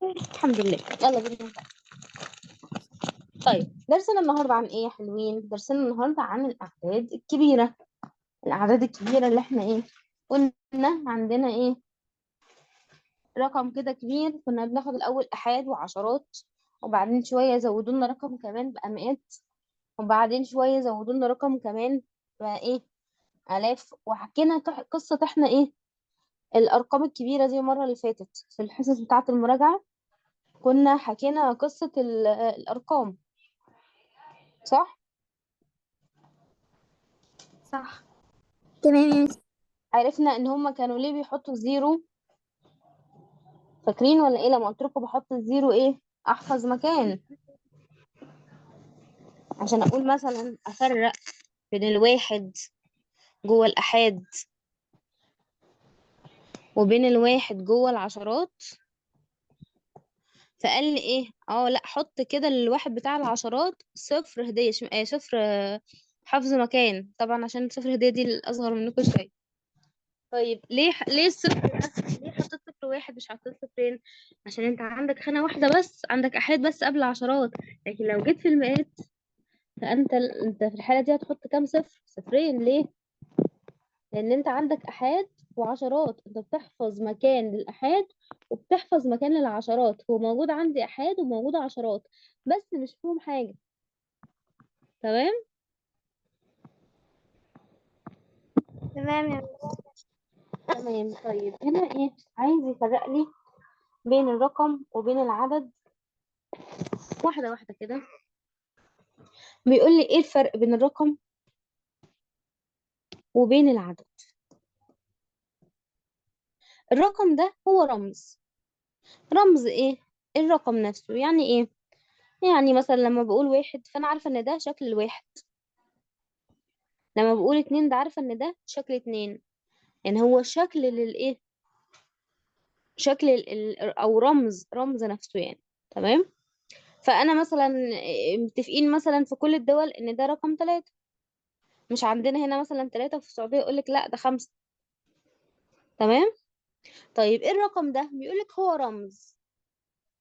الحمد لله. يلا بينا نبدأ. طيب درسنا النهارده عن ايه يا حلوين؟ درسنا النهارده عن الاعداد الكبيره. الاعداد الكبيره اللي احنا ايه قلنا عندنا ايه؟ رقم كده كبير كنا بناخد الاول احاد وعشرات، وبعدين شويه زودوا لنا رقم كمان بقى مئات، وبعدين شويه زودوا لنا رقم كمان بقى ايه؟ الاف. وحكينا قصه احنا ايه الارقام الكبيره دي المره اللي فاتت في الحصص بتاعه المراجعه. كنا حكينا قصه الارقام، صح؟ صح. تمام يا مس. عرفنا ان هما كانوا ليه بيحطوا الزيرو، فاكرين ولا ايه؟ لما قلت لكم بحط الزيرو ايه؟ احفظ مكان، عشان اقول مثلا افرق بين الواحد جوه الاحاد وبين الواحد جوه العشرات. فقال لي ايه؟ لا، حط كده الواحد بتاع العشرات صفر هدية صفر، حفظ مكان طبعا، عشان صفر هدية دي الاصغر منكم شوية. طيب ليه الصفر ده؟ ليه حطيت صفر واحد مش حطيت صفرين؟ عشان انت عندك خانة واحدة بس، عندك احاد بس قبل عشرات. لكن لو جيت في المئات فانت في الحالة دي هتحط كام صفر؟ صفرين. ليه؟ لان انت عندك احاد وعشرات، انت بتحفظ مكان للاحاد وبتحفظ مكان للعشرات. هو موجود عندي احاد وموجود عشرات بس مش فيهم حاجة. تمام. تمام يا مس. تمام. طيب هنا ايه؟ عايز يفرق لي بين الرقم وبين العدد واحدة واحدة كده. بيقول لي ايه الفرق بين الرقم وبين العدد؟ الرقم ده هو رمز. رمز ايه؟ الرقم نفسه يعني ايه؟ يعني مثلا لما بقول واحد فانا عارفة ان ده شكل الواحد، لما بقول اتنين ده عارفة ان ده شكل اتنين. يعني هو شكل للايه؟ شكل او رمز نفسه يعني. تمام. فانا مثلا متفقين مثلا في كل الدول ان ده رقم ثلاثة. مش عندنا هنا مثلا ثلاثة وفي السعودية يقول لك لا ده خمسة. تمام. طيب ايه الرقم ده؟ بيقول لك هو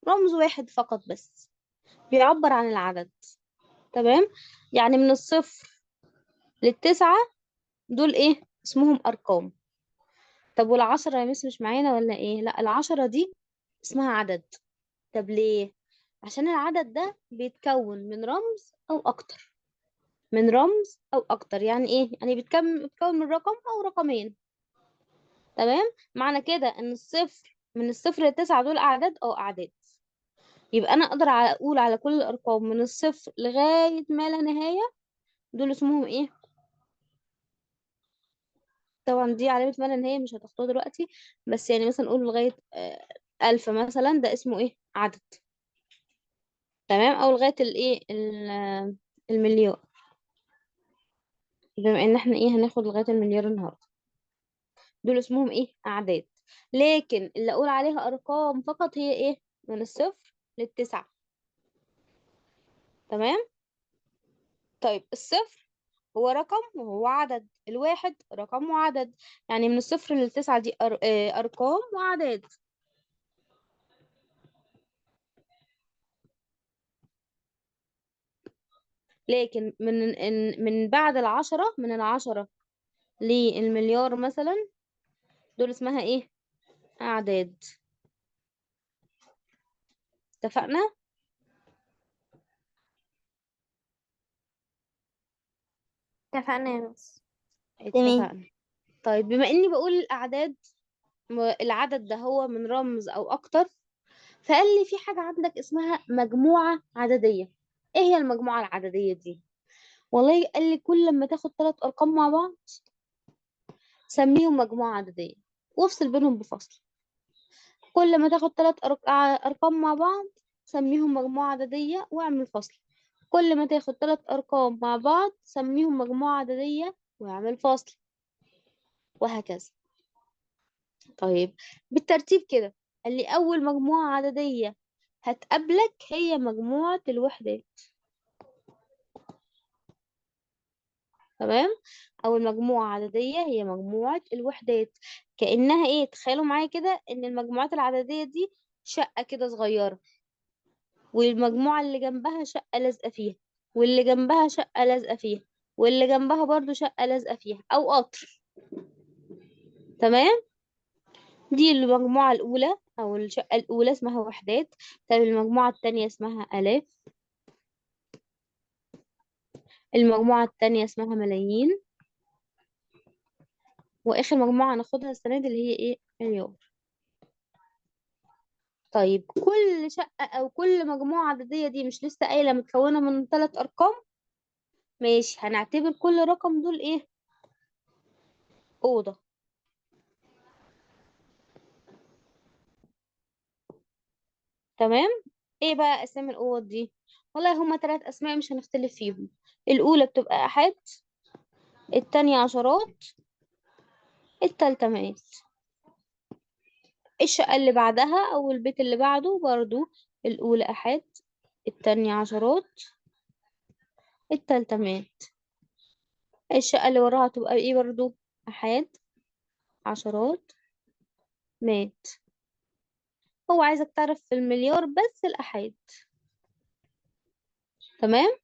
رمز واحد فقط بس، بيعبر عن العدد. تمام. يعني من الصفر للتسعة دول ايه؟ اسمهم ارقام. طب والعشرة يا مس مش معانا ولا ايه؟ لا، العشرة دي اسمها عدد. طب ليه؟ عشان العدد ده بيتكون من رمز او اكتر. من رمز او اكتر يعني ايه؟ يعني بيتكون من رقم او رقمين. تمام. معنى كده ان الصفر من الصفر للتسعة دول اعداد اعداد. يبقى انا اقدر اقول على كل الارقام من الصفر لغاية ما لا نهاية دول اسمهم ايه؟ طبعا دي علامة ما لا نهاية مش هتاخدوها دلوقتي، بس يعني مثلا نقول لغاية 1000 مثلا، ده اسمه ايه؟ عدد. تمام. او لغاية الايه المليار، بما ان احنا ايه هناخد لغاية المليار النهاردة، دول اسمهم ايه؟ اعداد. لكن اللي اقول عليها ارقام فقط هي ايه؟ من الصفر للتسعة. تمام. طيب الصفر هو رقم وهو عدد، الواحد رقم وعدد. يعني من الصفر للتسعة دي ارقام واعداد. لكن من بعد العشرة، من العشرة للمليار مثلا، دول اسمها ايه؟ اعداد. اتفقنا؟ اتفقنا يا مس. تمام. اتفقنا. طيب بما اني بقول الاعداد، العدد ده هو من رمز او اكتر، فقال لي في حاجة عندك اسمها مجموعة عددية. ايه هي المجموعة العددية دي؟ والله قال لي كل لما تاخد ثلاث ارقام مع بعض سميهم مجموعة عددية وافصل بينهم بفصل. كل ما تاخد ثلاث ارقام مع بعض سميهم مجموعة عددية واعمل فصل. كل ما تاخد ثلاث ارقام مع بعض سميهم مجموعة عددية واعمل فاصل، وهكذا. طيب بالترتيب كده، قال لي اول مجموعة عددية هتقابلك هي مجموعة الوحدات. تمام. أول مجموعة عددية هي مجموعة الوحدات. كأنها ايه، تخيلوا معايا كده ان المجموعات العددية دي شقة كده صغيرة، والمجموعة اللي جنبها شقة لازقة فيها، واللي جنبها شقة لازقة فيها، واللي جنبها برضو شقة لازقة فيها، أو قطر. تمام. دي المجموعة الأولى أو الشقة الأولى اسمها وحدات. طيب المجموعة التانية اسمها آلاف. المجموعة التانية اسمها ملايين. وآخر مجموعة هناخدها السنة دي اللي هي ايه، مليار. طيب كل شقة أو كل مجموعة عددية دي مش لسه قايلة متكونة من 3 أرقام؟ ماشي، هنعتبر كل رقم دول ايه، أوضة. تمام. ايه بقى اسامي الاوض دي؟ والله هما 3 اسماء مش هنختلف فيهم. الاولى بتبقى احاد، التانية عشرات، التالتة مئات. الشقة اللي بعدها او البيت اللي بعده برضو الاولى احاد، التانية عشرات، التالتة مئات. الشقة اللي وراها تبقى ايه برضو، احاد، عشرات، مئات. هو عايزك تعرف في المليار بس الاحاد. تمام.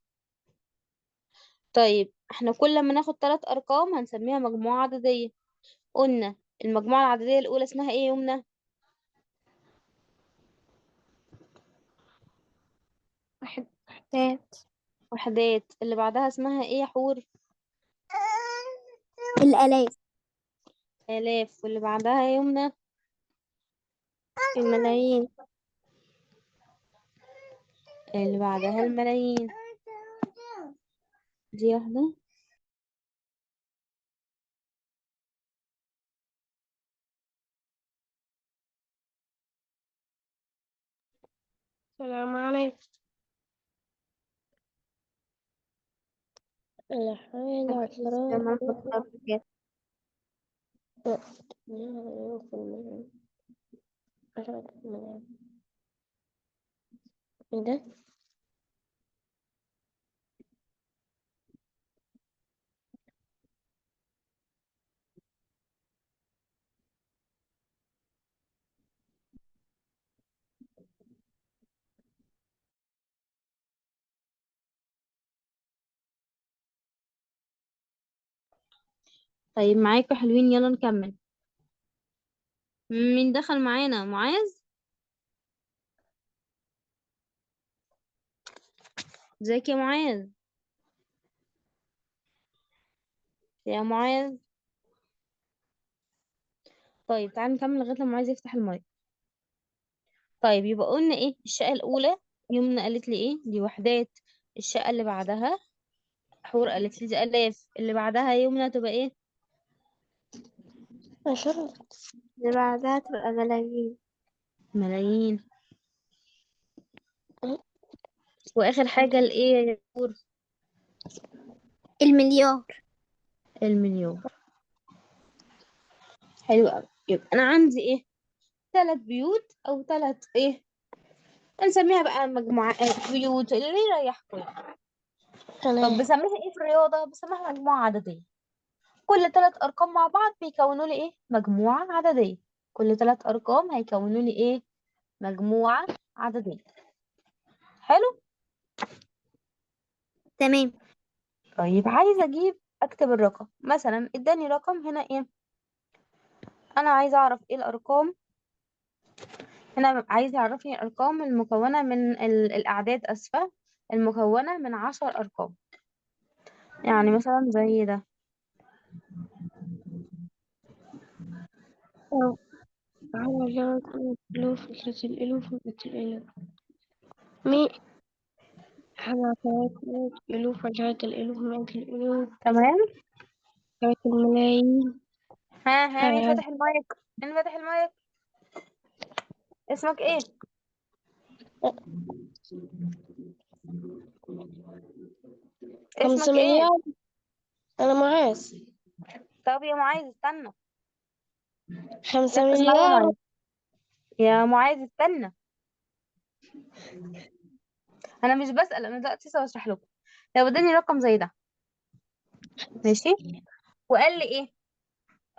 طيب احنا كل ما ناخد 3 ارقام هنسميها مجموعة عددية. قلنا المجموعة العددية الأولى اسمها إيه يا يمنى؟ وحدات. وحدات. اللي بعدها اسمها إيه يا حور؟ الآلاف. آلاف. واللي بعدها يا يمنى؟ الملايين. اللي بعدها الملايين. دي واحدة. السلام عليكم. الحين عشرات. لما نفكر كده. ايه ده؟ طيب معاكم حلوين، يلا نكمل. مين دخل معانا؟ معاذ. ازيك يا معاذ؟ يا معاذ. طيب تعالى نكمل لغاية لما معاذ يفتح المايك. طيب يبقى قلنا ايه الشقة الأولى؟ يمنى قالت لي ايه دي، وحدات. الشقة اللي بعدها حور قالت لي دي آلاف. اللي بعدها يمنى تبقى ايه؟ عشرات. اللي بعدها تبقى ملايين. ملايين. واخر حاجة الايه يا حور؟ المليار. المليون. حلو قوي. يبقى انا عندي ايه، 3 بيوت او 3 ايه، نسميها بقى مجموعات بيوت اللي يريحكم يعني. طب تمام. بسميها ايه في الرياضة؟ بسميها مجموعة عددية. كل 3 ارقام مع بعض بيكونوا لي ايه، مجموعة عددية. كل 3 ارقام هيكونوا لي ايه، مجموعة عددية. حلو. تمام. طيب عايزة اكتب الرقم. مثلا اداني رقم هنا ايه، انا عايزة اعرف ايه الارقام. هنا عايز يعرفني الأرقام المكونة من الأعداد، أسفة، المكونة من 10 أرقام. يعني مثلا زي ده. على جوة الألوف وثلاث الألوف ومئة الألوف. مئة. على ثلاثة ألوف وعشرة الألوف ومئة الألوف. تمام. ثلاثة الملايين. ها مين آه، فاتح المايك؟ مين فاتح المايك؟ اسمك ايه؟ خمسة اسمك ايه؟ مليار. أنا معاذ. طب يا معاذ استنى. خمسة ركز معايا يا مليار. معاذ. يا معاذ استنى. انا مش بسأل، انا دلوقتي لسه بشرح لكم. لو اداني رقم زي ده، ماشي، وقال لي ايه،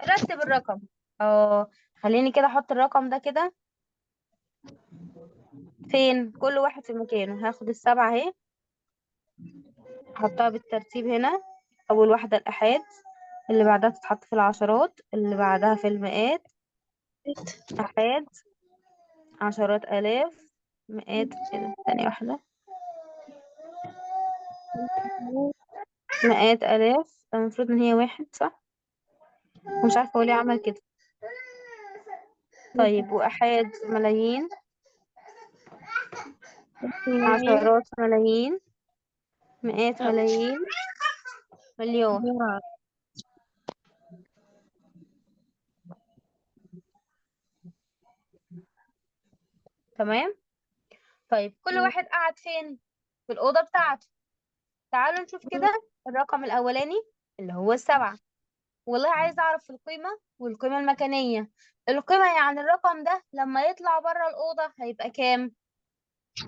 رتب الرقم. خليني كده احط الرقم ده كده فين، كل واحد في مكانه. هاخد السبعة اهي، احطها بالترتيب هنا. اول واحدة الآحاد، اللي بعدها تتحط في العشرات، اللي بعدها في المئات. آحاد، عشرات آلاف، مئات. ايه ده؟ ثانية واحدة. مئات آلاف، المفروض ان هي واحد صح، مش عارفة هو ليه عمل كده. طيب وآحاد ملايين، ملايين. عشرات ملايين، مئات ملايين، مليار. مليار. تمام. طيب كل واحد قعد فين؟ في الأوضة بتاعته. تعالوا نشوف كده الرقم الأولاني اللي هو السبعة. والله عايزة أعرف القيمة والقيمة المكانية. القيمة يعني الرقم ده لما يطلع بره الأوضة هيبقى كام؟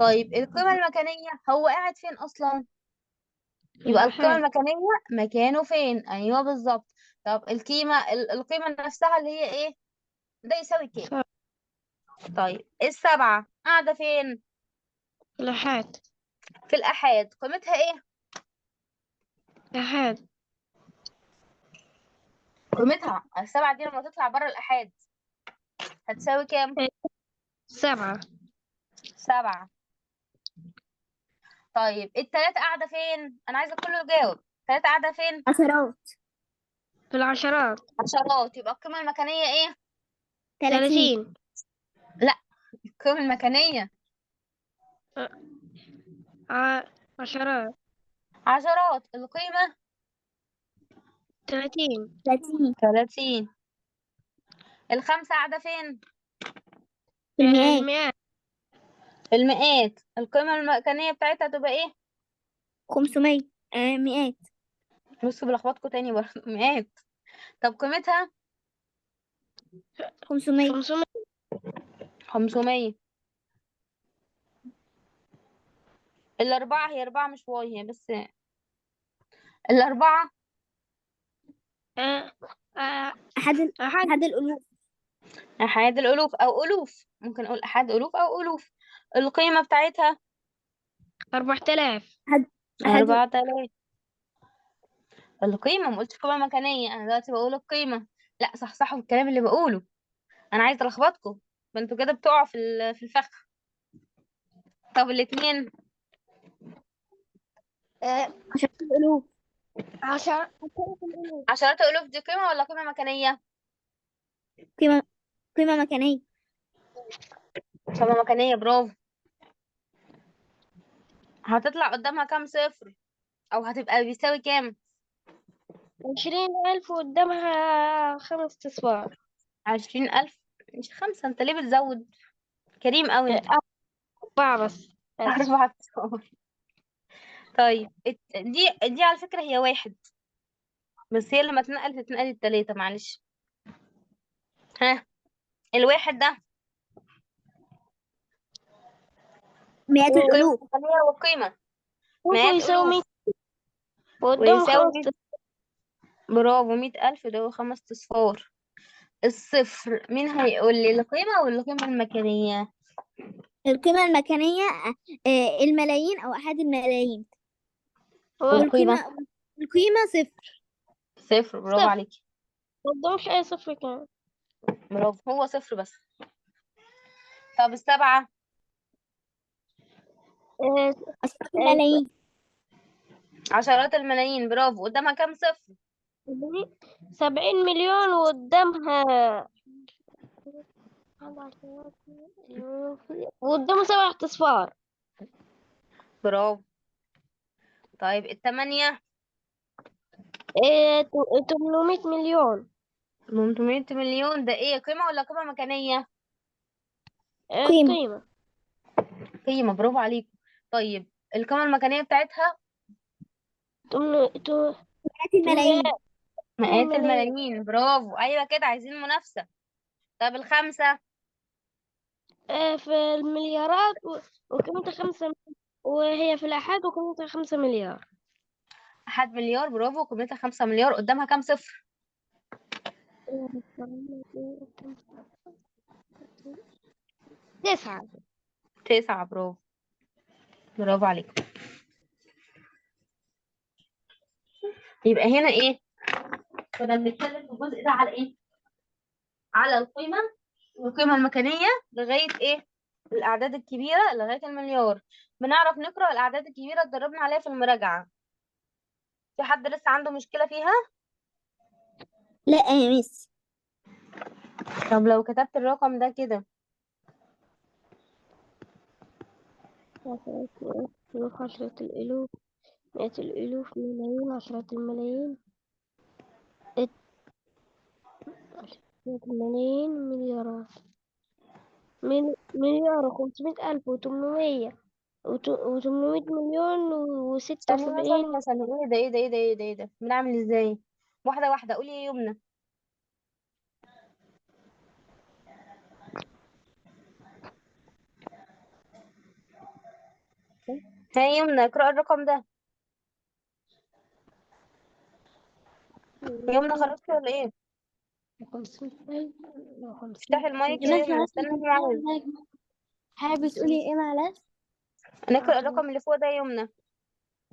طيب القيمة المكانية هو قاعد فين أصلا؟ يبقى القيمة الآحاد. المكانية مكانه فين؟ أيوه بالظبط. طب القيمة نفسها اللي هي إيه؟ ده يساوي كام؟ سبعة. طيب السبعة قاعدة فين؟ الآحاد. في الآحاد. قيمتها إيه؟ الآحاد. قيمتها السبعة دي لما تطلع بره الآحاد هتساوي كام؟ إيه، سبعة. سبعة. طيب التلاتة قاعدة فين؟ أنا عايزة كله يجاوب. التلاتة قاعدة فين؟ عشرات. في العشرات. عشرات. يبقى القيمة المكانية إيه؟ 30. 30. لا، القيمة المكانية عشرات. عشرات. القيمة 30. 30 30. الخمسة قاعدة فين؟ في المئات. المئات. المئات. القيمة المكانية بتاعتها تبقى إيه؟ 500. مئات. بصوا بلخبطكوا تاني برضه. مئات. طب قيمتها 500. 500. 500. الأربعة هي أربعة مش واي هي بس. الأربعة آه، آه، أحد. أحد الألوف. أحاد الألوف أو ألوف، ممكن أقول أحاد ألوف أو ألوف. القيمة بتاعتها 4000. أحد أحد 4000. القيمة، ما قلتش قيمة مكانية، أنا دلوقتي بقول القيمة. لا صحصحوا الكلام اللي بقوله، أنا عايزة ألخبطكم، فأنتوا كده بتقعوا في الفخ. طب الاتنين عشرة الألوف. 10. عشرات ألوف، دي قيمة ولا قيمة مكانية؟ قيمة قيمة مكانية. قيمة مكانية، برافو. هتطلع قدامها كام صفر؟ أو هتبقى بيساوي كام؟ 20,000 قدامها 5 أصفار. 20,000. مش خمسة، أنت ليه بتزود؟ كريم أوي أنت. 4 بس. آسف. 4 صفار. طيب دي على فكرة هي واحد، بس هي لما تتنقل التلاتة، معلش. ها، الواحد ده مئات قيمة الألوف. مكانية وقيمة. شوفوا مئات يساوي 100 ألوف وقدامه ويساوي 5. برافو 100,000، ده هو 5 أصفار. الصفر مين هيقول لي القيمة ولا القيمة المكانية؟ القيمة المكانية الملايين أو أحد الملايين. هو والقيمة والقيمة صفر. صفر، برافو صفر. عليكي. قدامش أي صفر كمان. برافو، هو صفر بس. طب السبعة آه، عشرة الملايين. عشرات الملايين، برافو. قدامها كام صفر؟ 70 مليون وقدامها وقدامه 7 أصفار. برافو. طيب التمانية 800 مليون. 800 مليون، ده ايه، قيمة ولا قيمة مكانية؟ قيمة. قيمة. قيمة، برافو عليكم. طيب القيمة المكانية بتاعتها مئات الملايين. 800 مئات ملايين. الملايين، برافو. ايوه كده، عايزين منافسة. طب الخمسة في المليارات وقيمتها 5. وهي في الآحاد وقيمتها 5 مليار. أحد مليار، برافو. قيمتها 5 مليار. قدامها كام صفر؟ تسعة. 9. برافو، برافو عليكم. يبقى هنا ايه؟ كنا بنتكلم في الجزء ده على ايه؟ على القيمة والقيمة المكانية لغاية ايه؟ الأعداد الكبيرة لغاية المليار. بنعرف نقرأ الأعداد الكبيرة اتدربنا عليها في المراجعة. في حد لسه عنده مشكلة فيها؟ لا يا مس. طب لو كتبت الرقم ده كده، ألوف، عشرة الألوف، مئة الألوف، ملايين، عشرة الملايين، عشرة الملايين، مليارات، مليار وخمسمائة ألف وتمنمية وتمنمية مليون وستة ثانية وسبعين. ثانية ثانية، ايه ده بنعمل ازاي؟ واحدة واحدة، قولي يا يمنى. ها يا يمنى، اقرأ الرقم ده. يا يمنى خرجتي ولا ايه؟ وخمسمائة ألف افتحي وخمسمائة المايك يا يا مس يمنى، معلش استني كنت يا معاذ. حابة تقولي ايه معلش؟ نقرأ الرقم اللي فوق ده يا يمنى.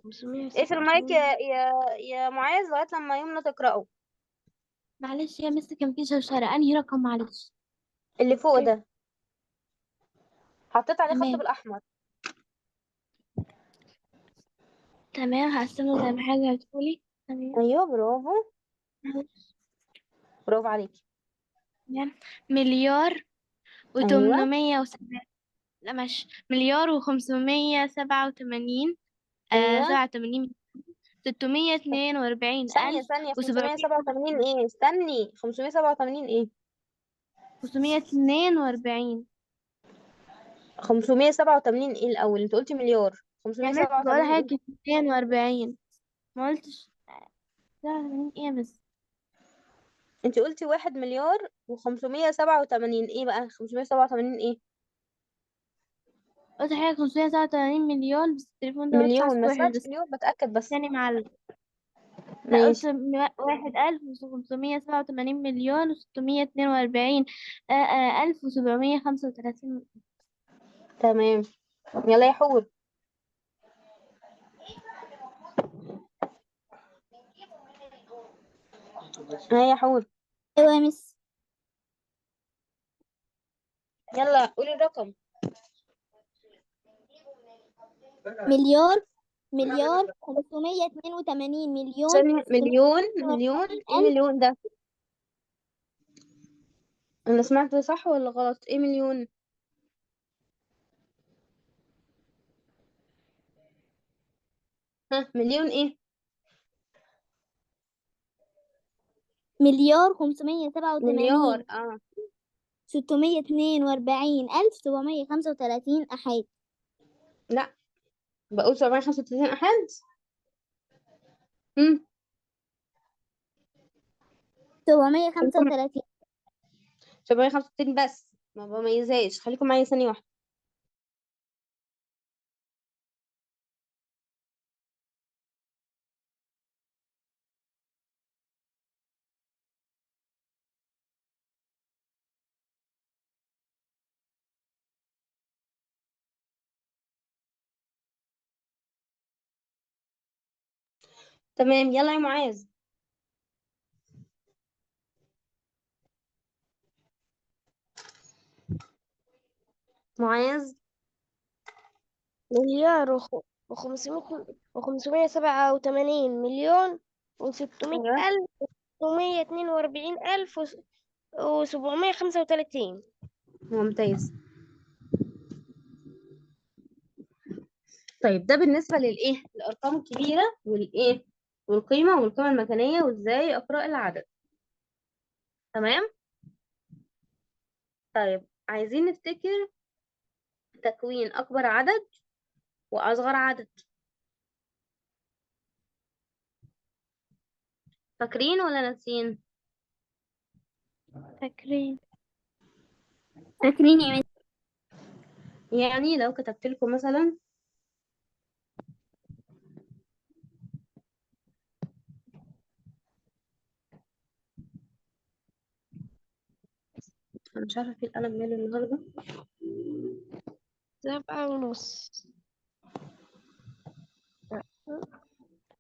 خمسمائة اقفل سبعة المايك وثمانين. يا معاذ لغاية لما يمنى تقرأه. معلش يا مس كان في شوشرة، انهي رقم معلش؟ اللي فوق ده حطيت عليه خط تمام بالأحمر. تمام، هستنى زي ما حاجة هتقولي. تمام ايوه برافو، برافو عليكي. تمام. مليار ايوه وتمنمية وسبعة، لا ماشي، مليار وخمسمية سبعة وتمانين، ايوه. 87، 642 ثانية ألف ثانية، وسبعمية 587 ايه؟ استني، 587 ايه؟ 542. 587 ايه الأول؟ انت قلتي مليار. يا مس بقول 587 حاجة ايه؟ 42، ما قلتش 87 ايه بس. انت قلتي 1 مليار و587 ايه بقى؟ 587 ايه؟ قلت حاجة 587 مليون، بس التليفون ده واقف مليون، على ما واحد سمعتش بس. مليون، بتأكد بس. تاني معلم. لا قلت ماشي 1,587 مليون و642 ألف و735. تمام. يلا يا حور. ها يا حور، ايوه يا مس. يلا قولي الرقم. مليار 582 مليون ثانية، مليون 642 مليون ايه ألف. مليون ده؟ انا سمعت ده صح ولا غلط؟ ايه مليون؟ ها مليون ايه؟ مليار 587 مليار اه. 642 ألف 735 أحاد. لا، بقول 735 احد. 735. 765 بس، ما بميزهاش، خليكم معايا ثانية واحدة. تمام، يلا يا معاذ. معاذ. مليار وخمسمائة سبعة وثمانين مليون وستمائة ايوه ألف وستمائة اثنين وأربعين ألف وسبعمائة خمسة وثلاثين. ممتاز. طيب ده بالنسبة للايه؟ الارقام الكبيرة والايه؟ والقيمة المكانية وازاي اقرأ العدد. تمام. طيب عايزين نفتكر تكوين اكبر عدد واصغر عدد. فاكرين ولا ناسيين؟ فاكرين. فاكرين يا مس. يعني لو كتبت لكم مثلا أنا مش عارفة في القلم ماله النهاردة. 7.5.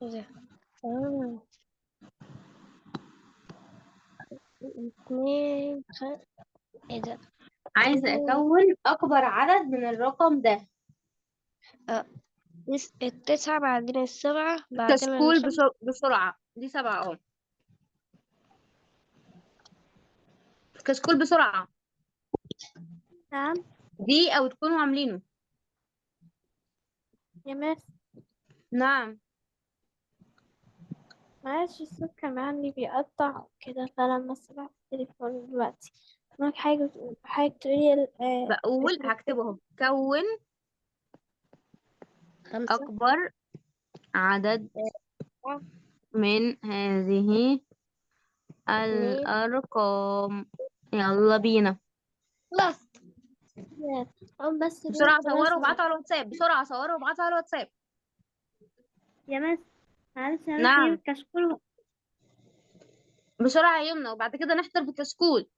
ايه ده؟ 2. ايه ده؟ عايزة أكون أكبر عدد من الرقم ده. التسعة، بعدين السبعة، بعدين كشكول الخمسة. بسرعة. دي 7 كشكول بسرعة. نعم دي أو تكونوا عاملينه. يا مس. نعم. معلش الصوت كان عندي بيقطع كده، فلما سمعت التليفون دلوقتي معاك حاجة تقولي بقول اسم هكتبه اهو. كون 5. أكبر عدد من هذه 2. الأرقام. يلا بينا. خلاص. بس بسرعة صوروا بس وابعتوا على الواتساب. بسرعة صوروا وابعتوا على الواتساب. يا مس، معلش هروح اجيب نعم. الكشكول. بسرعة يا يمنى، وبعد كده نحضر بالكشكول.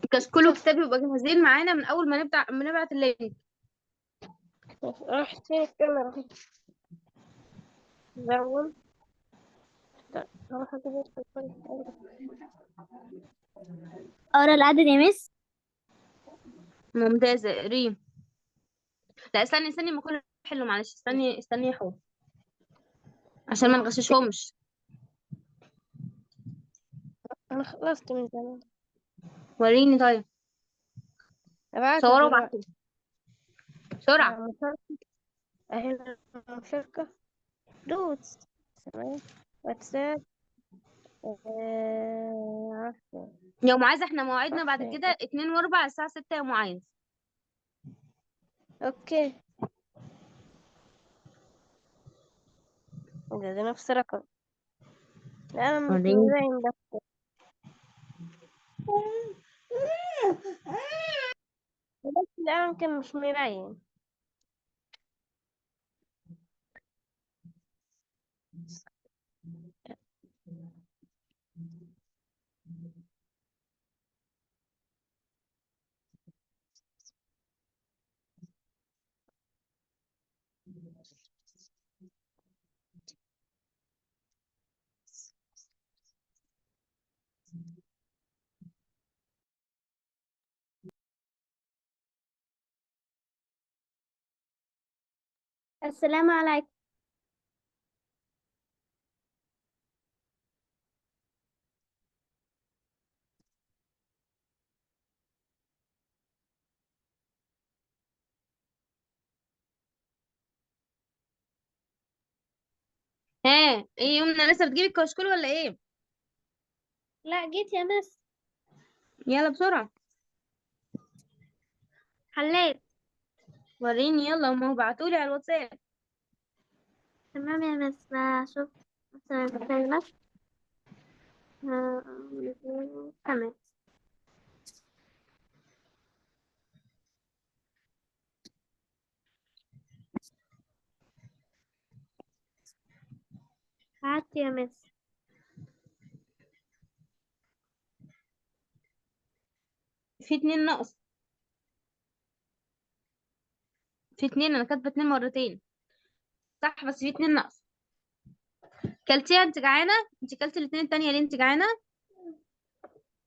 الكشكول وكتابي يبقى جاهزين معانا من أول ما نبعت اللينك. راحت فين الكاميرا؟ زون. هروح اجيب التليفون. اقرا العدد يا مس. ممتازة. ريم. لا استني ما كل حلو. معلش استني يا حب عشان ما نغششهمش. انا خلصت من زمان. وريني طيب. ابعته صوروا دلوقتي. وابعتوا بسرعة. مشاركة. اهي المشاركة. دوس. تمام. واتساب. عفوا. يا معاذ احنا موعدنا بعد عفوا. كده 2 و4 الساعة 6 يا معاذ. اوكي. ده نفس رقم. لا انا مش وريني. مبين بس. بس لا يمكن مش مبين. السلام عليكم. ها ايه يمنى لسه بتجيبي الكشكول ولا ايه؟ لا جيت يا مس. يلا بسرعة. حليت. وريني يلا. هما بعتولي على الواتساب. تمام يا مس، بشوف مثلا الكلمة. تمام. قعدت يا مس. في 2 ناقص. في 2. انا كاتبة 2 مرتين صح، بس في 2 ناقص. كلتيها؟ انت جعانة؟ انت كلتي الاتنين التانية ليه؟ انت جعانة؟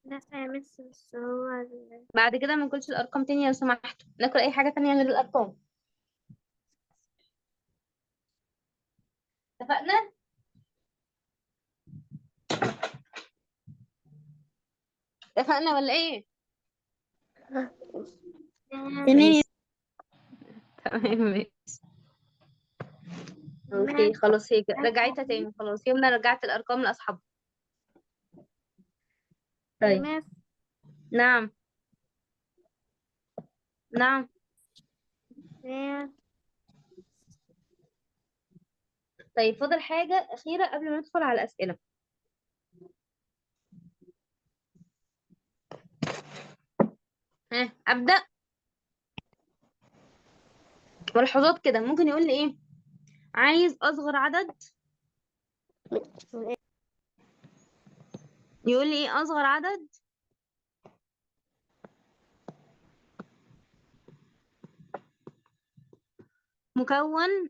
لا يا مس، بس هو بعد كده ما ناكلش الارقام تاني لو سمحتوا. ناكل اي حاجة تانية غير الارقام. اتفقنا؟ اتفقنا ولا ايه؟ تمام يا تمام ماشي. اوكي مس. خلاص. هيك رجعتها تاني. خلاص يومنا رجعت الارقام لاصحابها. يا طيب. مس. نعم. نعم. تمام. طيب فاضل حاجة أخيرة قبل ما ندخل على الأسئلة. ها أبدأ. ملحوظات كده ممكن يقول لي إيه؟ عايز أصغر عدد يقول لي ايه اصغر عدد؟ مكون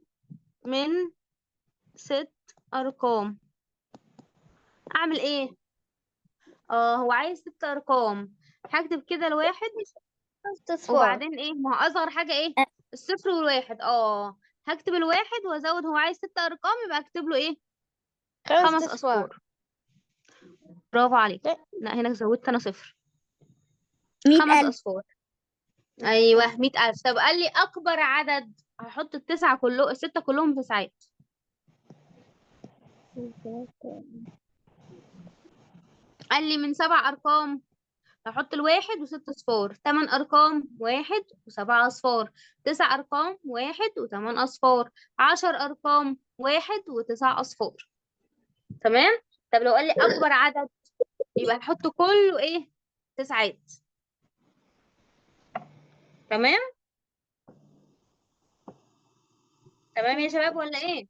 من 6 ارقام. اعمل ايه؟ هو عايز 6 ارقام. هكتب كده الواحد، اصفار. وبعدين ايه؟ ما هو اصغر حاجة ايه؟ الصفر والواحد. هكتب الواحد وازود، هو عايز 6 ارقام، يبقى اكتب له ايه؟ 5 اصفار. اصفار. برافو عليك. لا، لا، هنا زودت انا صفر. 100,000. 5 اصفار. ايوه، 100,000. طب قال لي اكبر عدد، هحط التسعة كله، الستة كلهم تسعات. قال لي من 7 ارقام، هحط الواحد و6 اصفار. 8 ارقام، 1 و7 اصفار. 9 ارقام، 1 و8 اصفار. 10 ارقام، 1 و9 اصفار. تمام. طب لو قال لي اكبر عدد، يبقى هحط كله ايه؟ تسعات. تمام. تمام يا شباب ولا ايه؟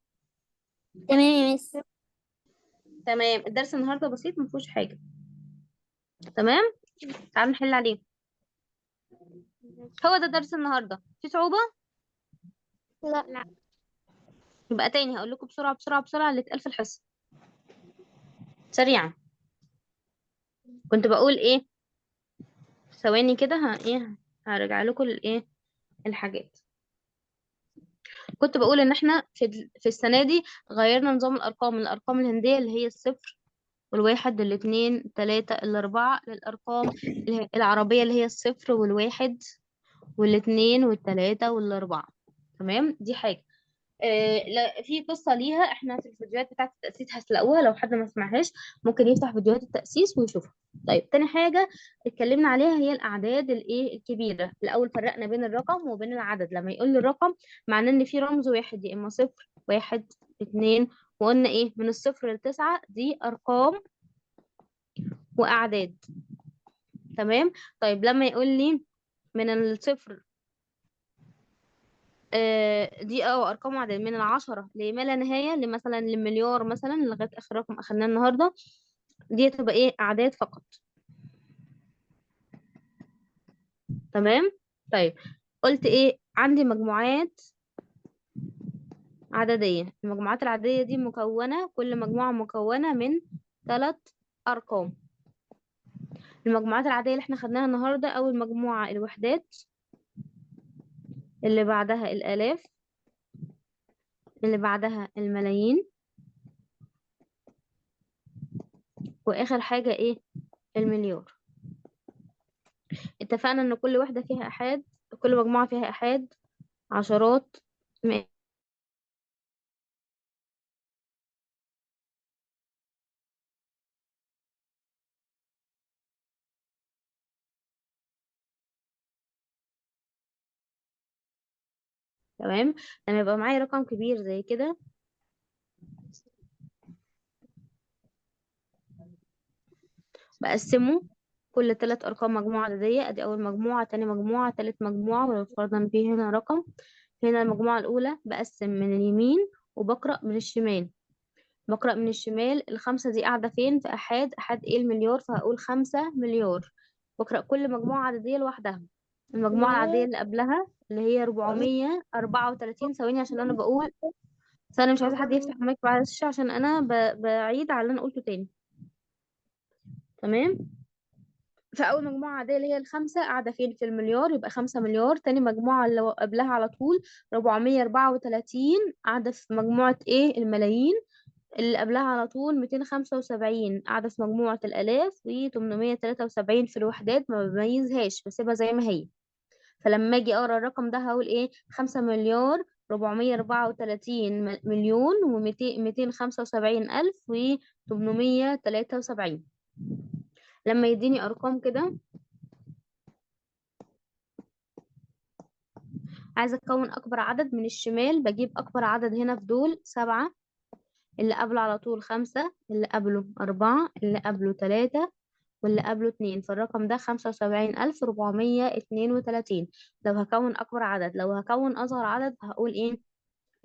تمام يا مس. تمام. الدرس النهارده بسيط، مفيهوش حاجة. تمام. تعالوا نحل عليه. هو ده درس النهارده، في صعوبة؟ لا. يبقى تاني هقول لكم بسرعة بسرعة بسرعة اللي اتقال في الحصة، سريعا. كنت بقول ايه؟ ثواني كده، هرجع لكم الايه، الحاجات. كنت بقول ان احنا في السنة دي غيرنا نظام الارقام من الارقام الهندية اللي هي الصفر والواحد الاتنين التلاتة الاربعة، للارقام العربية اللي هي الصفر والواحد والاتنين والتلاتة والاربعة. تمام. دي حاجة. لا، في قصة ليها، احنا في الفيديوهات بتاعة التأسيس هتلاقوها، لو حد ما سمعهاش ممكن يفتح فيديوهات التأسيس ويشوفها. طيب، تاني حاجة اتكلمنا عليها هي الأعداد الايه الكبيرة. الأول فرقنا بين الرقم وبين العدد. لما يقول لي الرقم، معناه إن في رمز واحد، يا إما صفر، واحد، اتنين. وقلنا ايه؟ من الصفر لتسعة دي أرقام وأعداد. تمام. طيب لما يقول لي من الصفر، دي ارقام عدد من العشرة لما لا نهاية، لمثلا للمليار مثلا، لغاية اخر رقم اخدناه النهاردة، دي تبقى ايه؟ اعداد فقط. تمام. طيب، قلت ايه؟ عندي مجموعات عددية. المجموعات العددية دي مكونة، كل مجموعة مكونة من 3 ارقام. المجموعات العادية اللي احنا خدناها النهاردة، اول مجموعة الوحدات، اللي بعدها الالاف، اللي بعدها الملايين، واخر حاجة ايه؟ المليار. اتفقنا ان كل واحدة فيها احاد، كل مجموعة فيها احاد، عشرات، مئات. تمام. لما يبقى معايا رقم كبير زي كده، بقسمه كل 3 ارقام مجموعة عددية. ادي اول مجموعة، تاني مجموعة، تالت مجموعة. ولو فرضنا في هنا رقم، هنا المجموعة الاولى بقسم من اليمين وبقرأ من الشمال. بقرأ من الشمال، الخمسة دي قاعدة فين؟ في احاد. احاد ايه؟ المليار، فهقول 5 مليار. بقرأ كل مجموعة عددية لوحدها. المجموعة العادية اللي قبلها اللي هي 434. ثواني عشان انا بقول، بس انا مش عايزه حد يفتح المايك معلش، عشان انا بعيد على اللي انا قلته تاني. تمام. فاول مجموعه عاديه اللي هي الخمسه قاعده فين؟ في المليار، يبقى 5 مليار. تاني مجموعه اللي قبلها على طول 434 قاعده في مجموعه ايه؟ الملايين. اللي قبلها على طول 275 قاعده في مجموعه الالاف، و873 في الوحدات، ما بميزهاش، بسيبها زي ما هي. فلما اجي اقرا الرقم ده هقول ايه؟ 5 مليار 434 مليون و275 ألف و873. لما يديني أرقام كده، عايزة أكون أكبر عدد من الشمال، بجيب أكبر عدد هنا في دول 7، اللي قبله على طول 5، اللي قبله 4، اللي قبله 3، واللي قبله 2. فالرقم ده 75,432. لو هكون أكبر عدد. لو هكون أصغر عدد هقول إيه؟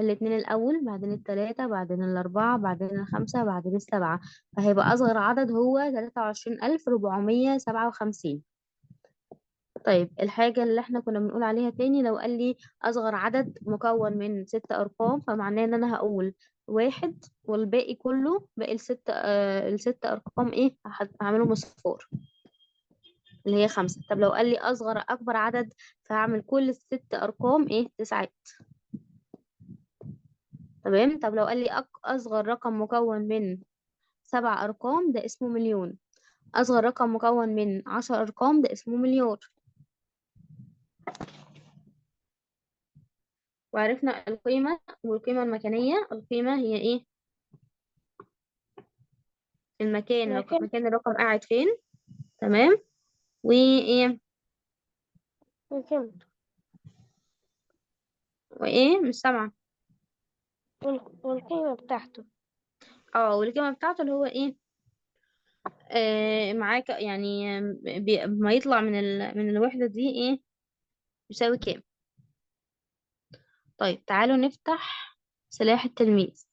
الاتنين الأول، بعدين التلاتة، بعدين الأربعة، بعدين الخمسة، بعدين السبعة. فهيبقى أصغر عدد هو 23,457. طيب الحاجة اللي احنا كنا بنقول عليها تاني، لو قال لي أصغر عدد مكون من 6 أرقام، فمعناه إن أنا هقول واحد والباقي كله، باقي ال6 أرقام إيه، هعملهم صفار، اللي هي 5. طب لو قال لي أكبر عدد، فهعمل كل ال6 أرقام إيه، تسعات. تمام. طب لو قال لي أصغر رقم مكون من 7 أرقام، ده اسمه مليون. أصغر رقم مكون من 10 أرقام، ده اسمه مليار. وعرفنا القيمة والقيمة المكانية. القيمة هي إيه؟ المكان، لو لكن مكان الرقم قاعد فين. تمام. وإيه؟ لكن وإيه، مش سامعة. والقيمة بتاعته. والقيمة بتاعته اللي هو إيه، معاك يعني، ما يطلع من الوحدة دي إيه، يساوي كام. طيب تعالوا نفتح سلاح التلميذ.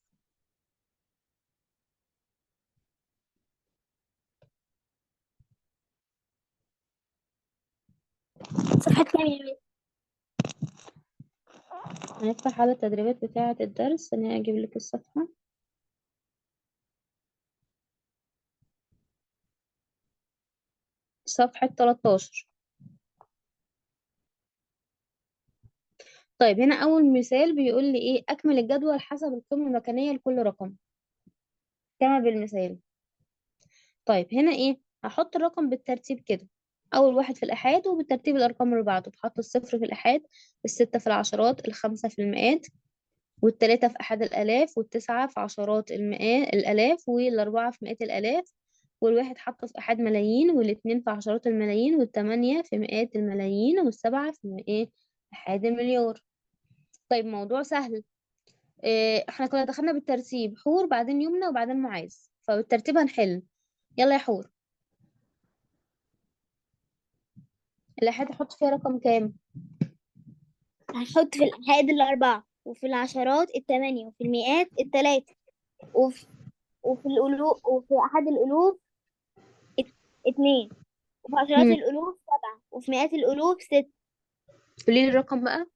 صفحة كام يا ميس؟ هنفتح على التدريبات بتاعة الدرس. أنا هجيب لك الصفحة. صفحة 13. طيب هنا أول مثال بيقول لي إيه، أكمل الجدول حسب القيمة المكانية لكل رقم كما بالمثال. طيب هنا إيه، هحط الرقم بالترتيب كده، أول واحد في الآحاد وبالترتيب الأرقام اللي بعده. بحط الصفر في الآحاد، الستة في العشرات، الخمسة في المئات، والتلاتة في أحد الآلاف، والتسعة في عشرات الآلاف، والأربعة في مئات الآلاف، والواحد حاطه في أحد ملايين، والاتنين في عشرات الملايين، والتمانية في مئات الملايين، والسبعة في إيه، أحد المليار. طيب موضوع سهل. احنا كنا دخلنا بالترتيب، حور بعدين يمنى وبعدين معاذ، فبالترتيب هنحل. يلا يا حور، الآحاد هحط فيها رقم كام؟ هنحط في الأحاد 4 وفي العشرات 8 وفي المئات 3 وفي الألوف وفي أحد الألوف 2 وفي عشرات مم. الألوف 7 وفي مئات الألوف 6. قولي لي الرقم بقى،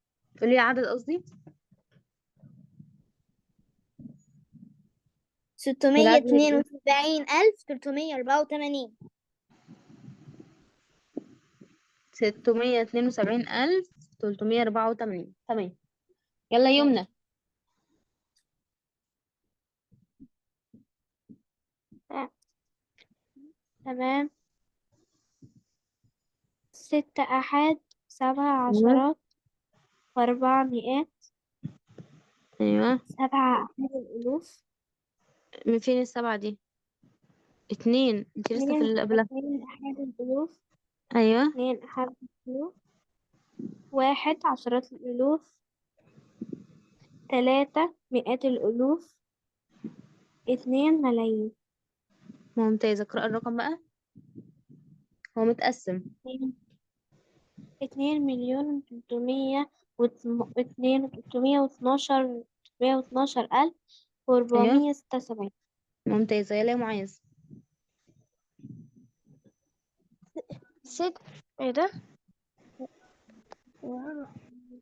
قولي لي عدد قصدي. ستمية العدد اتنين ايه، وسبعين ألف 384. 672,384. تمام. يلا يمنى. تمام. 6 أحد، 7 ايوه. عشرات، 4 مئات، ايوه. 7 أحد الألوف، من فين السبعة دي؟ 2، انت لسه في اللي قبلها. 2 أحد الألوف، ايوه. 2 أحد الألوف، 1 عشرات الألوف، 3 مئات الألوف، 2 ملايين. ممتاز. اقرأ الرقم بقى، هو متقسم. 2 مليون 312 ألف ايوه. 476. ممتازة. يلا يا معاذ. ايه ده؟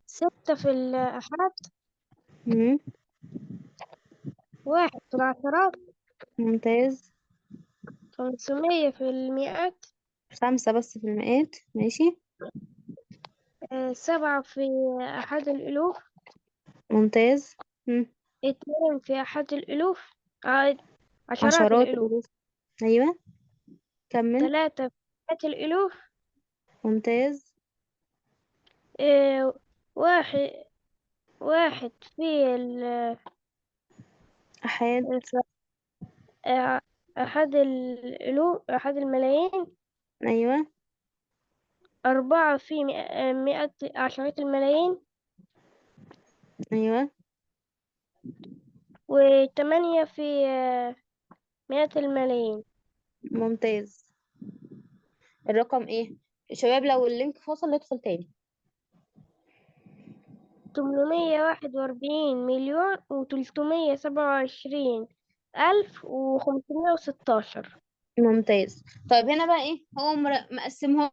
6 في الأحاد، مم. 1 في العشرات، ممتاز. 500 في المئات، 5 بس في المئات، ماشي. 7 في أحد الألوف، ممتاز. مم. 2 في أحد الألوف، آه، عشرات عشرات الألوف، الألوف. ايوه. كمل. 3 في مئات الألوف، ممتاز. آه، واحد واحد في أحاد. آه، أحد الألوف، أحد الملايين، ايوه. 4 في مئة عشرات الملايين، ايوه. 8 في مئة الملايين. ممتاز. الرقم ايه؟ شباب لو اللينك فصل ندخل تاني. 841,327,516. ممتاز. طيب هنا بقى ايه، هو مقسمهم